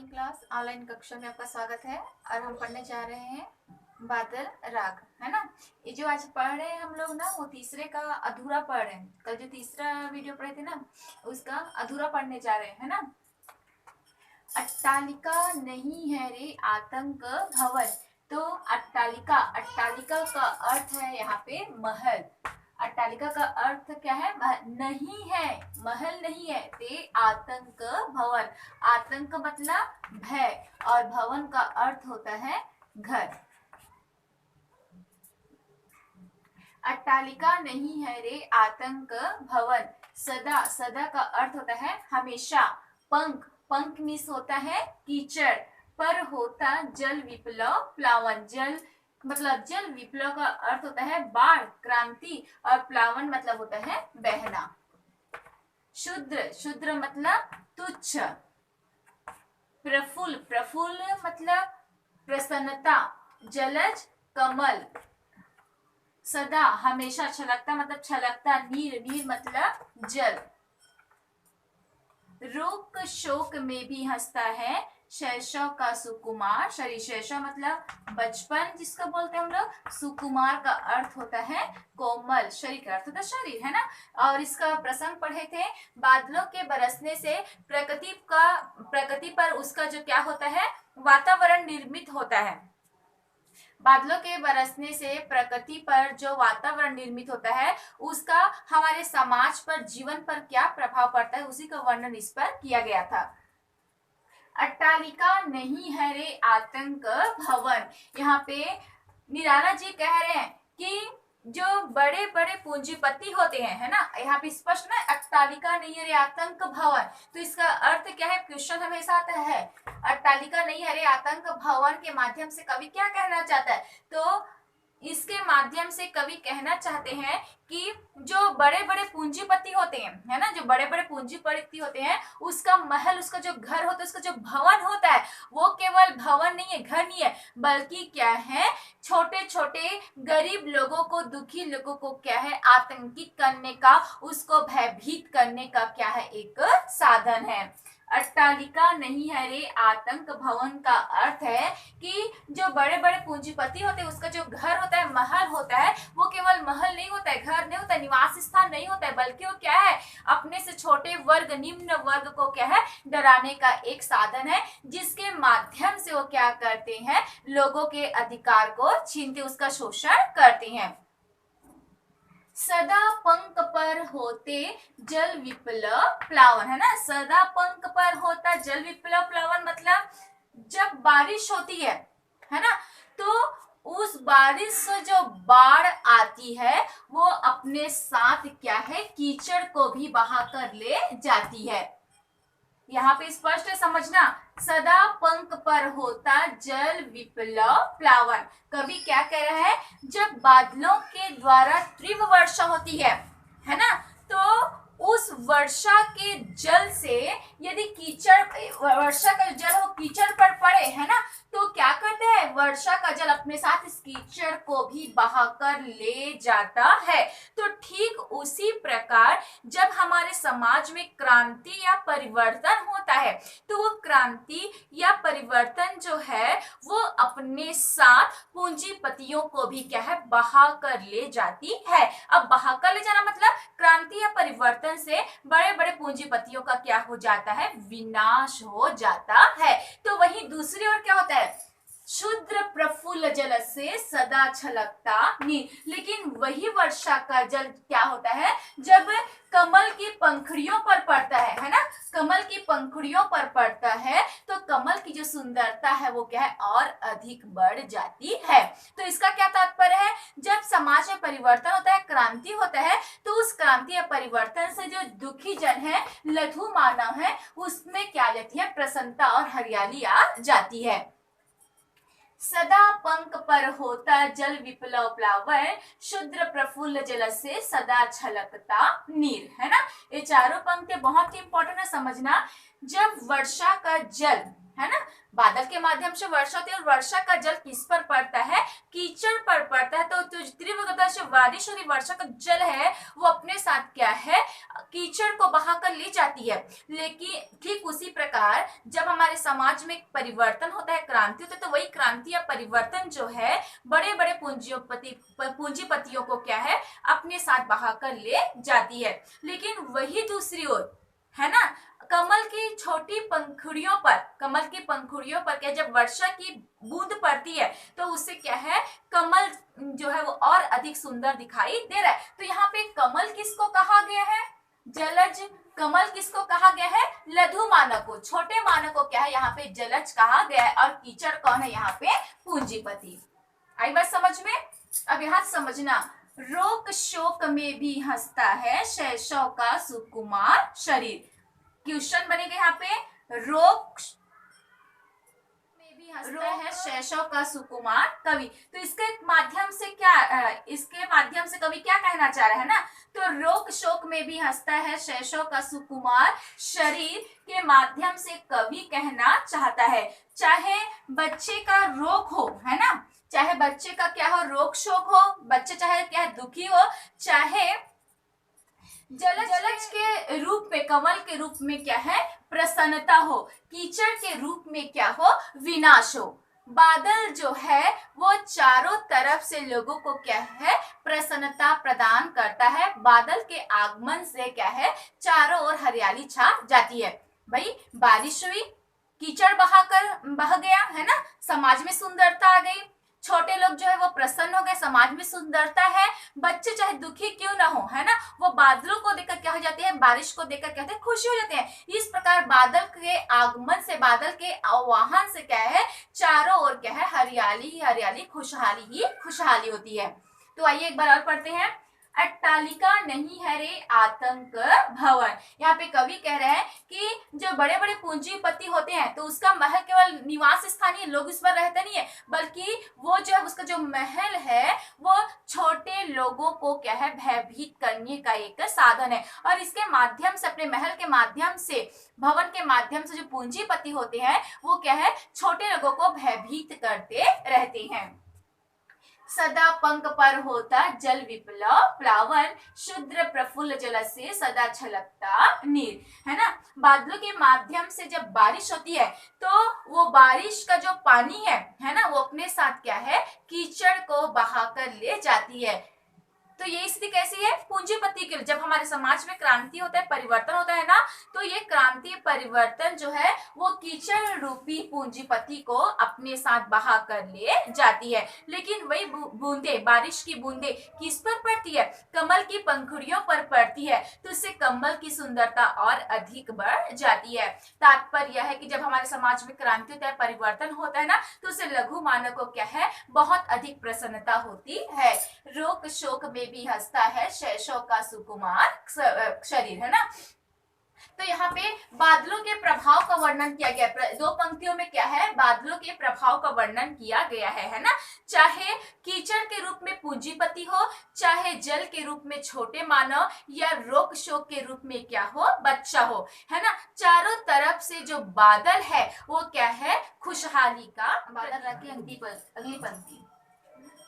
Morning class online कक्षा में आपका स्वागत है। और हम पढ़ने जा रहे हैं बादल राग, है ना। ये जो आज पढ़ रहे हैं हम लोग ना, वो तीसरे का अधूरा पढ़ रहे हैं। कल जो तीसरा वीडियो पढ़े थे ना, उसका अधूरा पढ़ने जा रहे हैं, है ना। अट्टालिका नहीं है रे आतंक भवन। तो अट्टालिका, अट्टालिका का अर्थ है यहाँ पे महल। अट्टालिका का अर्थ क्या है? नहीं है, महल नहीं है। ते आतंक भवन, आतंक मतलब भय, और भवन का अर्थ होता है घर। अट्टालिका नहीं है रे आतंक भवन। सदा, सदा का अर्थ होता है हमेशा। पंख, पंख मिस होता है कीचड़। पर होता जल विप्लव प्लावन। जल मतलब जल विप्लव का अर्थ होता है बाढ़, क्रांति, और प्लावन मतलब होता है बहना। शुद्र, शुद्र मतलब तुच्छ। प्रफुल्ल, प्रफुल्ल मतलब प्रसन्नता। जलज, कमल। सदा हमेशा, छलकता मतलब छलकता। नीर, नीर मतलब जल। रोक शोक में भी हंसता है शैशव का सुकुमार। शरीर, शैशव मतलब बचपन जिसको बोलते हैं हम लोग। सुकुमार का अर्थ होता है कोमल। शरीर का अर्थ होता है शरीर, है ना। और इसका प्रसंग पढ़े थे, बादलों के बरसने से प्रकृति पर उसका जो क्या होता है, वातावरण निर्मित होता है। बादलों के बरसने से प्रकृति पर जो वातावरण निर्मित होता है, उसका हमारे समाज पर, जीवन पर क्या प्रभाव पड़ता है, उसी का वर्णन इस पर किया गया था। अट्टालिका नहीं है रे आतंक भवन। यहाँ पे निराला जी कह रहे हैं कि जो बड़े बड़े पूंजीपति होते हैं, है ना, यहाँ पे स्पष्ट ना, अट्टालिका नहीं है रे आतंक भवन। तो इसका अर्थ क्या है? क्वेश्चन हमेशा आता है, अट्टालिका नहीं है रे आतंक भवन के माध्यम से कवि क्या कहना चाहता है? तो इसके माध्यम से कवि कहना चाहते हैं कि जो बड़े बड़े पूंजीपति होते हैं, है ना, जो बड़े बड़े पूंजीपति होते हैं, उसका महल, उसका जो घर होता है, उसका जो भवन होता है, वो केवल भवन नहीं है, घर नहीं है, बल्कि क्या है, छोटे छोटे गरीब लोगों को, दुखी लोगों को क्या है, आतंकित करने का, उसको भयभीत करने का क्या है, एक साधन है। अट्टालिका नहीं है रे आतंक भवन का अर्थ है कि जो बड़े बड़े पूंजीपति होते हैं, उसका जो घर होता है, महल होता है, वो केवल महल नहीं होता है, घर नहीं होता है, निवास स्थान नहीं होता है, बल्कि वो क्या है, अपने से छोटे वर्ग, निम्न वर्ग को क्या है, डराने का एक साधन है, जिसके माध्यम से वो क्या करते हैं, लोगों के अधिकार को छीनते, उसका शोषण करते हैं। सदा पंख पर होते जल विप्लव प्लावन, है ना। सदा पंख पर होता जल विप्लव प्लावन मतलब जब बारिश होती है ना, तो उस बारिश से जो बाढ़ आती है, वो अपने साथ क्या है, कीचड़ को भी बहा कर ले जाती है। यहाँ पे स्पष्ट है, समझना। सदा पंख पर होता जल विप्लव प्लावन। कवि क्या कह रहा है? जब बादलों के द्वारा तीव्र वर्षा होती है ना, तो उस वर्षा के जल से यदि कीचड़, वर्षा का जल वो कीचड़ पर पड़े, है ना, तो क्या करते हैं, वर्षा का जल अपने साथ इस कीचड़ को भी बहाकर ले जाता है। तो ठीक उसी प्रकार जब हमारे समाज में क्रांति या परिवर्तन होता है, तो वो क्रांति या परिवर्तन जो है, वो अपने साथ पूंजीपतियों को भी क्या है, बहा कर ले जाती है। अब बहा कर ले जाना मतलब क्रांति या परिवर्तन से बड़े बड़े पूंजीपतियों का क्या हो जाता है, विनाश हो जाता है। तो वही दूसरी ओर क्या होता है, शुद्र प्रफुल्ल जल से सदा छलकता नीर। लेकिन वही वर्षा का जल क्या होता है, जब कमल की पंखुड़ियों पर पड़ता है ना, कमल की पंखुड़ियों पर पड़ता है, तो कमल की जो सुंदरता है, वो क्या है, और अधिक बढ़ जाती है। तो इसका क्या तात्पर्य है, जब समाज में परिवर्तन होता है, क्रांति होता है, तो उस क्रांति या परिवर्तन से जो दुखी जन है, लघु मानव है, उसमें क्या आ जाती है, प्रसन्नता और हरियाली आ जाती है। सदा पंख पर होता जल विप्लव प्लावन, शुद्र प्रफुल्ल जल से सदा छलकता नीर, है ना। ये चारों पंक्ति बहुत ही इंपॉर्टेंट है, समझना। जब वर्षा का जल, है ना। बादल के माध्यम से वर्षा होती है और वर्षा का जल किस पर पड़ता है, कीचड़ पर पड़ता है। तो तीव्र गति से बारिश हो रही वर्षा का जल है वो अपने साथ क्या है, कीचड़ को बहाकर ले जाती है। लेकिन ठीक उसी प्रकार जब हमारे समाज में परिवर्तन होता है, क्रांति होती है, तो वही क्रांति या परिवर्तन जो है बड़े बड़े पूंजीपतियों को क्या है, अपने साथ बहाकर ले जाती है। लेकिन वही दूसरी ओर है ना, कमल की छोटी पंखुड़ियों पर, कमल की पंखुड़ियों पर क्या, जब वर्षा की बूंद पड़ती है तो उससे क्या है, कमल जो है वो और अधिक सुंदर दिखाई दे रहा है। तो यहाँ पे कमल किसको कहा गया है, जलज। कमल किसको कहा गया है, लघु मानव को, छोटे मानव को क्या है यहाँ पे जलज कहा गया है। और कीचड़ कौन है यहाँ पे, पूंजीपति। आई बात समझ में। अब यहाँ समझना, रोक शोक में भी हंसता है शैशव का सुकुमार शरीर। क्वेश्चन बनेगा यहाँ पे, रोक में भी हंसता है शैशव का सुकुमार कवि। तो इसके माध्यम से क्या, इसके माध्यम से कवि क्या कहना चाह रहा है ना, तो रोक शोक में भी हंसता है शैशव का सुकुमार शरीर के माध्यम से कवि कहना चाहता है, चाहे बच्चे का रोग हो, है ना, चाहे बच्चे का क्या हो, रोग शोक हो, बच्चे चाहे क्या दुखी हो, चाहे जलज के रूप में, कमल के रूप में क्या है, प्रसन्नता हो, कीचड़ के रूप में क्या हो, विनाश हो। बादल जो है वो चारों तरफ से लोगों को क्या है, प्रसन्नता प्रदान करता है। बादल के आगमन से क्या है, चारों ओर हरियाली छा जाती है। भाई बारिश हुई, कीचड़ बह गया, है ना, समाज में सुंदरता आ गई, छोटे लोग जो है वो प्रसन्न हो गए, समाज में सुंदरता है। बच्चे चाहे दुखी क्यों ना हो, है ना, वो बादलों को देखकर क्या हो जाते हैं, बारिश को देखकर क्या होते हैं, खुशी हो जाते हैं। इस प्रकार बादल के आगमन से, बादल के आवाहन से क्या है, चारों ओर क्या है, हरियाली ही हरियाली, खुशहाली ही खुशहाली होती है। तो आइए एक बार और पढ़ते हैं, अट्टालिका नहीं है रे आतंक भवन। यहाँ पे कवि कह रहे हैं कि जो बड़े बड़े पूंजीपति होते हैं तो उसका महल केवल निवास स्थानीय लोग उस पर रहते नहीं है, बल्कि वो जो है उसका जो महल है वो छोटे लोगों को क्या है, भयभीत करने का एक साधन है। और इसके माध्यम से, अपने महल के माध्यम से, भवन के माध्यम से जो पूंजीपति होते हैं वो क्या है, छोटे लोगों को भयभीत करते रहते हैं। सदा पंख पर होता जल विप्लव प्लावन, शुद्र प्रफुल्ल जल से सदा छलकता नीर, है ना। बादलों के माध्यम से जब बारिश होती है तो वो बारिश का जो पानी है ना, वो अपने साथ क्या है, कीचड़ को बहाकर ले जाती है। तो ये स्थिति कैसी है, पूंजीपति के लिए। जब हमारे समाज में क्रांति होता है, परिवर्तन होता है ना, तो ये क्रांति परिवर्तन जो है वो कीचड़ रूपी पूंजीपति को अपने साथ बहा कर ले जाती है। लेकिन वही बूंदे, बारिश की बूंदे किस पर पड़ती है, कमल की पंखुड़ियों पर पड़ती है, तो इससे कमल की सुंदरता और अधिक बढ़ जाती है। तात्पर्य यह है कि जब हमारे समाज में क्रांति होता है, परिवर्तन होता है ना, तो उससे लघु मानव को क्या है, बहुत अधिक प्रसन्नता होती है। रोक शोक में भी हंसता है शैशव का सुकुमार शरीर, है ना। तो यहाँ पे बादलों के प्रभाव का वर्णन किया गया, दो पंक्तियों में क्या है, बादलों के प्रभाव का वर्णन किया गया है ना। चाहे कीचड़ के रूप में पूंजीपति हो, चाहे जल के रूप में छोटे मानव, या रोक शोक के रूप में क्या हो, बच्चा हो, है ना। चारों तरफ से जो बादल है वो क्या है, खुशहाली का बादल रखे। अगली पंक्ति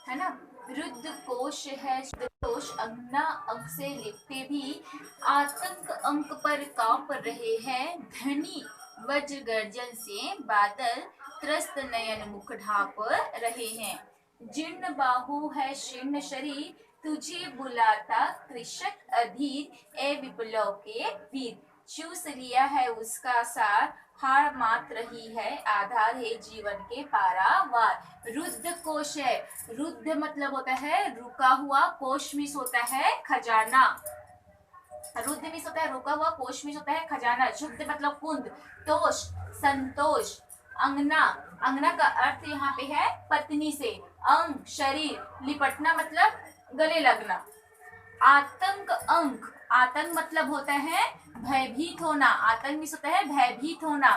है ना, रुद्र कोश है दोष, अंगना अंक से लिपटे भी आतंक अंक पर कांप रहे हैं, धनी वज्र गर्जन से बादल त्रस्त नयन मुख ढाप रहे हैं। जीर्ण बाहु है शीर्ण शरीर, तुझे बुलाता कृषक अधीर, ए विप्लव के वीर। चूस लिया है उसका सार, हार मात रही है आधार, है जीवन के पारावार। रुद्ध कोश है, रुद्ध मतलब होता है रुका हुआ, कोश मीस होता है खजाना, रुद्ध मीस होता है रुका हुआ, कोश मीस होता है खजाना। शुद्ध मतलब कुंद, तोष संतोष, अंगना, अंगना का अर्थ यहाँ पे है पत्नी से, अंग शरीर, लिपटना मतलब गले लगना। आतंक अंक, आतंक मतलब होता है भयभीत होना, आतंक मीन्स होता है भयभीत होना।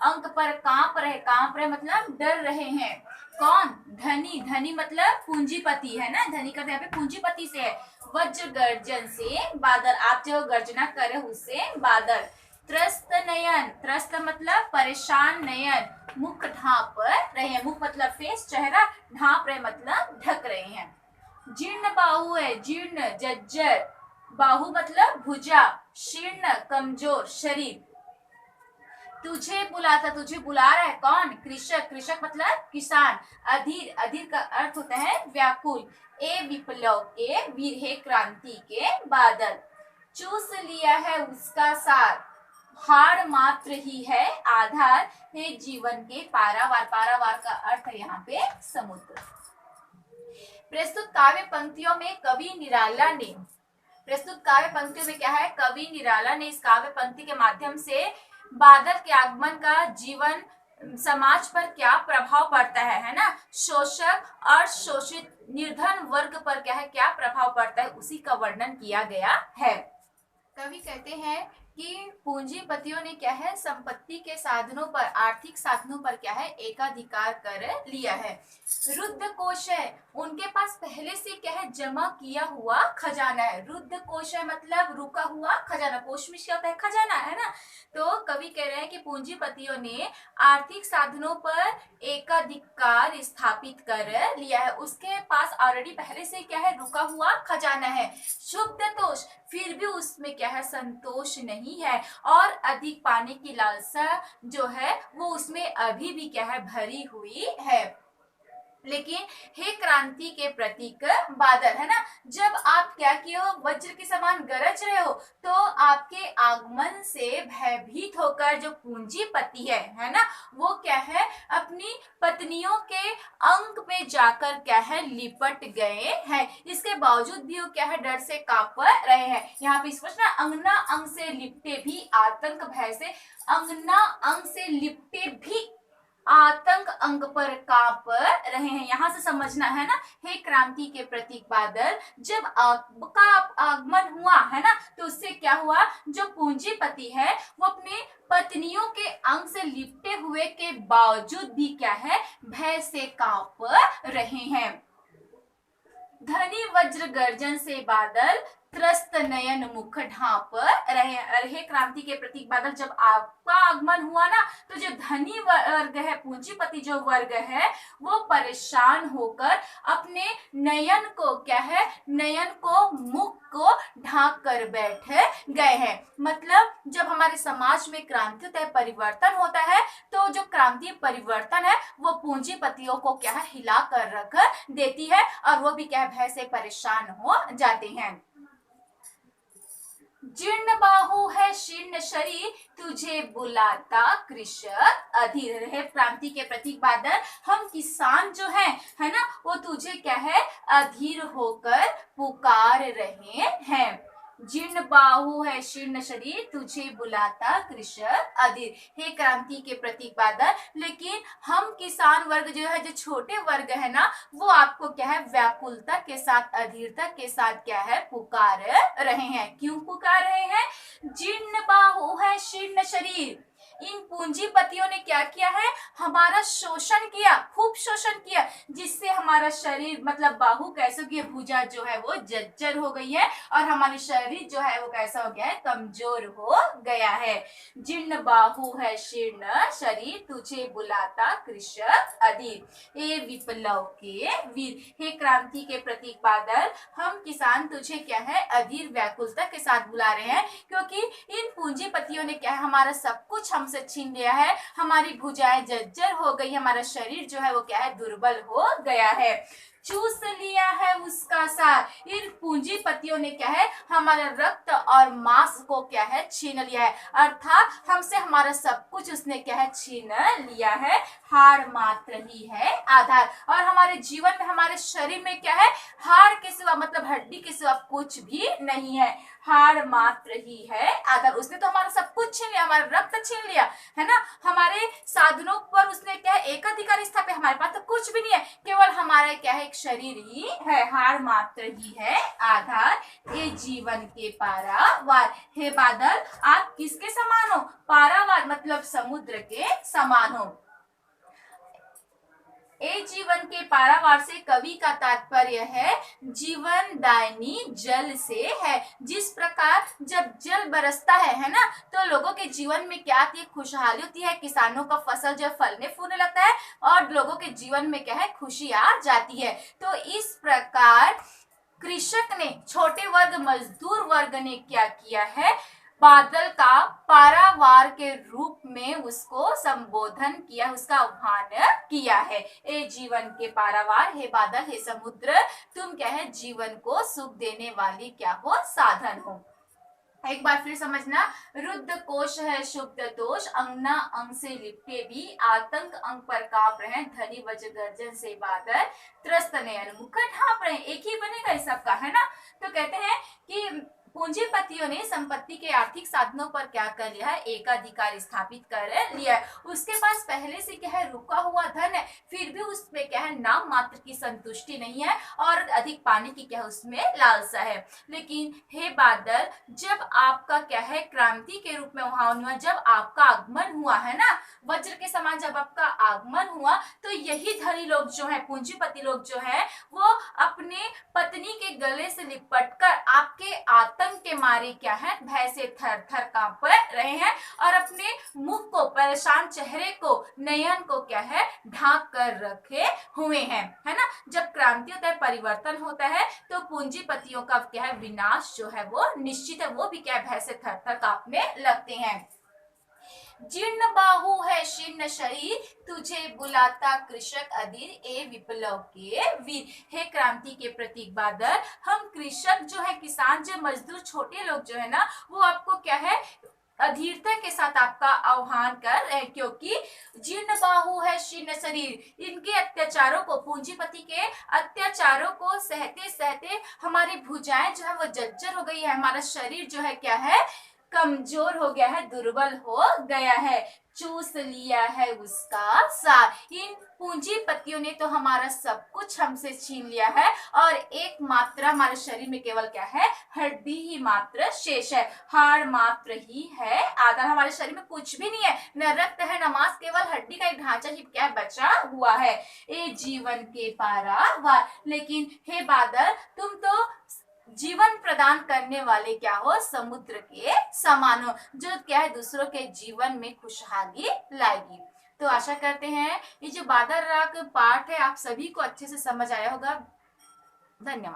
अंक पर कांप रहे मतलब डर रहे हैं। कौन, धनी, धनी मतलब पूंजीपति, है ना, धनी का यहाँ पे पूंजीपति से है। वज्र गर्जन से बादल, आप जो गर्जना करे उससे बादल, त्रस्त नयन, त्रस्त मतलब परेशान, नयन मुख ढांप रहे हैं, मुख मतलब फेस, चेहरा, ढांप रहे मतलब ढक रहे हैं। जीर्ण बाहु है, जीर्ण जर्जर, बाहु मतलब भुजा, शीर्ण कमजोर शरीर। तुझे बुलाता, तुझे बुला रहा है कौन? कृषक, कृषक मतलब किसान। अधीर, अधीर का अर्थ होता है व्याकुल। ए विप्लव के वीर, हे क्रांति के बादल। चूस लिया है उसका सार, हार मात्र ही है आधार, हे जीवन के पारावार। पारावार का अर्थ है यहाँ पे समुद्र। प्रस्तुत काव्य पंक्तियों में कवि निराला ने, प्रस्तुत काव्य पंक्तियों में क्या है? कवि निराला ने इस काव्य पंक्ति के माध्यम से बादल के आगमन का जीवन समाज पर क्या प्रभाव पड़ता है ना, शोषक और शोषित निर्धन वर्ग पर क्या है, क्या प्रभाव पड़ता है, उसी का वर्णन किया गया है। कवि कहते हैं कि पूंजीपतियों ने क्या है, संपत्ति के साधनों पर, आर्थिक साधनों पर क्या है, एकाधिकार कर लिया है। रुद्ध कोश है, उनके पास पहले से क्या है, जमा किया हुआ खजाना है। रुद्ध कोश है मतलब रुका हुआ खजाना, कोश में क्या होता है, खजाना है ना। तो कवि कह रहे हैं कि पूंजीपतियों ने आर्थिक साधनों पर एकाधिकार स्थापित कर लिया है, उसके पास ऑलरेडी पहले से क्या है, रुका हुआ खजाना है। शुभ दोष, फिर भी उसमें क्या है, संतोष नहीं है, और अधिक पाने की लालसा जो है वो उसमें अभी भी क्या है, भरी हुई है। लेकिन हे क्रांति के प्रतीक बादल, है ना, जब आप क्या किए हो, वज्र के समान गरज रहे हो, तो आपके आगमन से भयभीत होकर जो पूंजीपति है ना, वो क्या है, अपनी पत्नियों के अंक पे जाकर क्या है, लिपट गए हैं। इसके बावजूद भी वो क्या है, डर से कांप रहे हैं। यहाँ पे स्पष्ट ना, अंगना अंग से लिपटे भी आतंक भय से, अंगना अंग से लिपटे भी आतंक अंग पर कांप रहे हैं। यहाँ से समझना है ना, हे क्रांति के प्रतीक बादल, जब आपका आगमन हुआ है ना, तो उससे क्या हुआ, जो पूंजीपति है वो अपने पत्नियों के अंग से लिपटे हुए के बावजूद भी क्या है, भय से कांप रहे हैं। धनी वज्र गर्जन से बादल, त्रस्त नयन मुख ढांप रहे। अरे क्रांति के प्रतीक बादल, जब आपका आगमन हुआ ना, तो जो धनी वर्ग है, पूंजीपति जो वर्ग है, वो परेशान होकर अपने नयन को क्या है, नयन को, मुख को ढांक कर बैठ गए हैं। मतलब जब हमारे समाज में क्रांति होता है, परिवर्तन होता है, तो जो क्रांति परिवर्तन है वो पूंजीपतियों को क्या है, हिला कर रख देती है, और वो भी क्या है, भय से परेशान हो जाते हैं। जीर्ण बाहु है, शीर्ण शरीर, तुझे बुलाता कृषक अधीर। है क्रांति के प्रतीक बादल, हम किसान जो है ना, वो तुझे क्या है, अधीर होकर पुकार रहे हैं। जीर्ण बाहु है, शीर्ण शरीर, तुझे बुलाता कृषक अधीर। हे क्रांति के प्रतीक बादल, लेकिन हम किसान वर्ग जो है, जो छोटे वर्ग है ना, वो आपको क्या है, व्याकुलता के साथ, अधीरता के साथ क्या है, पुकार रहे हैं। क्यों पुकार रहे हैं? जीर्ण बाहु है, शीर्ण शरीर, इन पूंजीपतियों ने क्या किया है, हमारा शोषण किया, खूब शोषण किया, जिससे हमारा शरीर, मतलब बाहु कैसे की, भुजा जो है वो जर्जर हो गई है, और हमारी शरीर जो है वो कैसा हो गया है, कमजोर हो गया है। जीर्ण बाहु है, शीर्ण शरीर, तुझे बुलाता कृषक अधीर। ए विप्लव के वीर, हे क्रांति के प्रतीक बादल, हम किसान तुझे क्या है, अधीर व्याकुलता के साथ बुला रहे हैं, क्योंकि इन पूंजीपतियों ने क्या है, हमारा सब कुछ हमसे छीन लिया है, हमारी भुजाएं जर्जर हो गई, हमारा शरीर जो है वो क्या है, दुर्बल हो गया है। चूस लिया है उसका सार, इन पूंजीपतियों ने क्या है, हमारा रक्त और मांस को क्या है, छीन लिया है, अर्थात हमसे हमारा सब कुछ उसने क्या है, छीन लिया है। हाड़ मात्र ही है आधार, और हमारे जीवन में, हमारे शरीर में क्या है, हाड़ के सिवा, मतलब हड्डी के सिवा कुछ भी नहीं है। हाड़ मात्र ही है आधार, उसने तो हमारा सब कुछ छीन लिया, हमारा रक्त छीन लिया है ना, हमारे साधनों पर उसने क्या है, एकाधिकार स्थापित, हमारे पास तो कुछ भी नहीं है, केवल हमारा क्या है, एक शरीर ही है। हाड़ मात्र ही है आधार, ये जीवन के पारावार। हे बादल, आप किसके समान हो? पारावार मतलब समुद्र के समान हो। ए जीवन के पारावार से कवि का तात्पर्य है जीवन दायनी जल से है। जिस प्रकार जब जल बरसता है ना, तो लोगों के जीवन में क्या आती है, खुशहाली होती है, किसानों का फसल जो फलने फूलने लगता है और लोगों के जीवन में क्या है, खुशी आ जाती है। तो इस प्रकार कृषक ने, छोटे वर्ग मजदूर वर्ग ने क्या किया है, बादल का पारावार के रूप में उसको संबोधन किया, उसका आह्वान किया है। ए जीवन के पारावार, हे बादल, हे समुद्र, तुम क्या है, जीवन को सुख देने वाली क्या हो, साधन हो। एक बार फिर समझना, रुद्र कोश है शुभ दोष, अंगना अंग से लिपटे भी, आतंक अंग पर कांप रहे, धनी वज्र गर्जन से बादल, त्रस्त नयन मुखर ढांप रहे। एक ही बनेगा इस सबका, है ना। तो कहते हैं कि पूंजीपतियों ने संपत्ति के आर्थिक साधनों पर क्या कर लिया है, एकाधिकार स्थापित कर लिया है। उसके पास पहले से क्या है, रुका हुआ धन है, फिर भी उसमें क्या है, नाम मात्र की संतुष्टि नहीं है और अधिक पाने की क्या है, उसमें लालसा है। लेकिन हे बादल, जब आपका क्या है, क्रांति के रूप में वहां हुआ, जब आपका आगमन हुआ है ना, वज्र के समान जब आपका आगमन हुआ, तो यही धनी लोग जो है, पूंजीपति लोग जो है, वो अपने पत्नी के गले से लिपटकर आपके आतंक के मारे क्या है, भय से थर थर कांप रहे हैं और अपने मुख को, परेशान चेहरे को, नयन को क्या है, ढांक कर रखे हुए हैं, है ना। जब क्रांति होता है, परिवर्तन होता है, तो पूंजीपतियों का क्या है, विनाश जो है वो निश्चित है, वो भी क्या है, भय से थर थर कांपने लगते हैं। जीर्ण बाहु है शीर्ण शरीर, तुझे बुलाता कृषक अधीर, ए विप्लव के वीर। हे क्रांति के प्रतीक बादल, हम कृषक जो है, किसान जो मजदूर, छोटे लोग जो है ना, वो आपको क्या है, अधीरता के साथ आपका आह्वान कर रहे, क्योंकि जीर्ण बाहु है शीर्ण शरीर, इनके अत्याचारों को, पूंजीपति के अत्याचारों को सहते सहते हमारी भुजाएं जो है वो जर्जर हो गई है, हमारा शरीर जो है क्या है, कमजोर हो गया है, दुर्बल हो गया है, चूस लिया है उसका सार। इन पूंजीपतियों ने तो हमारा सब कुछ हमसे छीन लिया है और एक मात्र हमारे शरीर में केवल क्या है, हड्डी ही मात्र शेष है, हाड़ मात्र ही है आधा, हमारे शरीर में कुछ भी नहीं है, न रक्त है न मांस, केवल हड्डी का एक ढांचा ही क्या बचा हुआ है। ए जीवन के पारावार, लेकिन हे बादल, तुम तो जीवन प्रदान करने वाले क्या हो, समुद्र के समान हो, जो क्या है, दूसरों के जीवन में खुशहाली लाएगी। तो आशा करते हैं ये जो बादल राग पाठ है, आप सभी को अच्छे से समझ आया होगा। धन्यवाद।